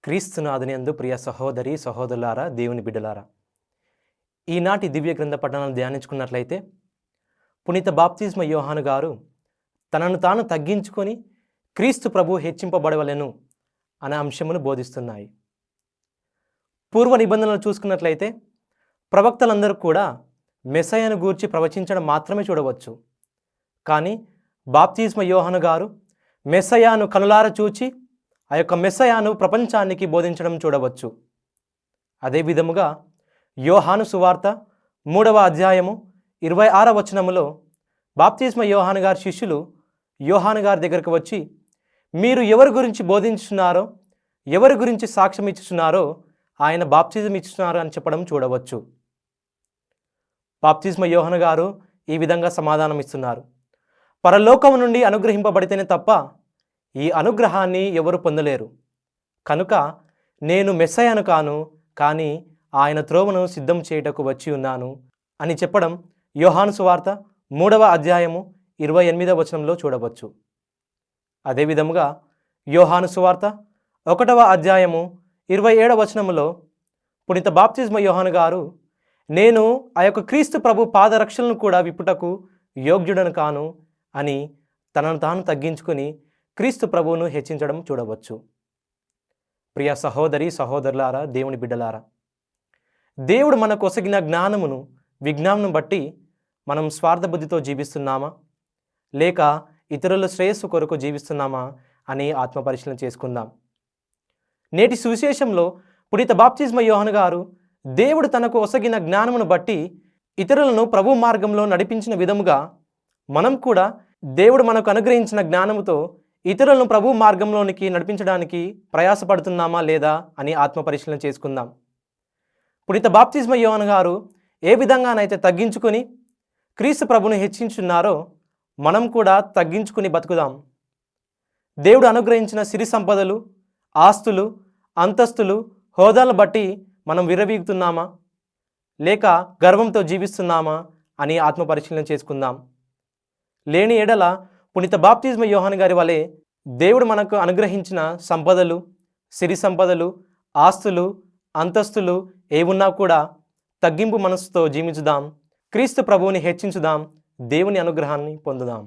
క్రీస్తునాథునియందు ప్రియ సహోదరి సహోదరులారా, దేవుని బిడ్డలారా, ఈనాటి దివ్య గ్రంథ పఠనాలను ధ్యానించుకున్నట్లయితే పునీత బాప్తిస్మ యోహాను గారు తనను తాను తగ్గించుకొని క్రీస్తు ప్రభు హెచ్చింపబడవలెను అనే అంశమును బోధిస్తున్నాయి. పూర్వ నిబంధనలు చూసుకున్నట్లయితే ప్రవక్తలందరూ కూడా మెస్సయను గూర్చి ప్రవచించడం మాత్రమే చూడవచ్చు. కానీ బాప్తిస్మ యోహాను గారు మెస్సయాను కనులార చూచి ఆ యొక్క మెస్సయాను ప్రపంచానికి బోధించడం చూడవచ్చు. అదే విధముగా యోహాను సువార్త 3వ అధ్యాయము 26వ వచనములో బాప్తిస్మ యోహాను గారి శిష్యులు యోహాను గారి దగ్గరకు వచ్చి, మీరు ఎవరి గురించి బోధించుతున్నారో, ఎవరి గురించి సాక్ష్యం ఇచ్చుతున్నారో ఆయన బాప్తిజం ఇచ్చుతున్నారు అని చెప్పడం చూడవచ్చు. బాప్తిస్మ యోహాను గారు ఈ విధంగా సమాధానం ఇస్తున్నారు: పరలోకము నుండి అనుగ్రహింపబడితేనే తప్ప ఈ అనుగ్రహాన్ని ఎవరు పొందలేరు. కనుక నేను మెస్సయను కాను, కానీ ఆయన త్రోవను సిద్ధం చేయుటకు వచ్చి ఉన్నాను అని చెప్పడం యోహాను సువార్త 3వ అధ్యాయము 28వ వచనంలో చూడవచ్చు. అదేవిధముగా యోహాను సువార్త 1వ అధ్యాయము 27వ వచనములో పునీత బాప్తిస్మ యోహాను గారు, నేను ఆ యొక్క క్రీస్తు ప్రభు పాదరక్షలను కూడా విప్పుటకు యోగ్యుడను కాను అని తనను తాను తగ్గించుకొని క్రీస్తు ప్రభువును హెచ్చించడం చూడవచ్చు. ప్రియ సహోదరి సహోదరులారా, దేవుని బిడ్డలారా, దేవుడు మనకు ఒసగిన జ్ఞానమును విజ్ఞానం బట్టి మనం స్వార్థ బుద్ధితో జీవిస్తున్నామా, లేక ఇతరుల శ్రేయస్సు కొరకు జీవిస్తున్నామా అని ఆత్మపరిశీలన చేసుకుందాం. నేటి సువిశేషంలో పునీత బాప్తిస్మ యోహాను గారు దేవుడు తనకు ఒసగిన జ్ఞానమును బట్టి ఇతరులను ప్రభు మార్గంలో నడిపించిన విధముగా మనం కూడా దేవుడు మనకు అనుగ్రహించిన జ్ఞానముతో ఇతరులను ప్రభు మార్గంలోనికి నడిపించడానికి ప్రయాసపడుతున్నామా లేదా అని ఆత్మపరిశీలన చేసుకుందాం. పునీత బాప్తిస్మ యోహాను గారు ఏ విధంగానైతే తగ్గించుకొని క్రీస్తు ప్రభును హెచ్చించున్నారో మనం కూడా తగ్గించుకుని బతుకుదాం. దేవుడు అనుగ్రహించిన సిరి సంపదలు, ఆస్తులు, అంతస్తులు, హోదాలను బట్టి మనం విర్రవీగుతున్నామా, లేక గర్వంతో జీవిస్తున్నామా అని ఆత్మపరిశీలన చేసుకుందాం. లేని ఎడల పునీత బాప్తిస్మ యోహాను గారి వలె దేవుడు మనకు అనుగ్రహించిన సంపదలు, సిరి సంపదలు, ఆస్తులు, అంతస్తులు ఏవున్నా కూడా తగ్గింపు మనసుతో జీవించుదాం. క్రీస్తు ప్రభువుని హెచ్చించుదాం. దేవుని అనుగ్రహాన్ని పొందుదాం.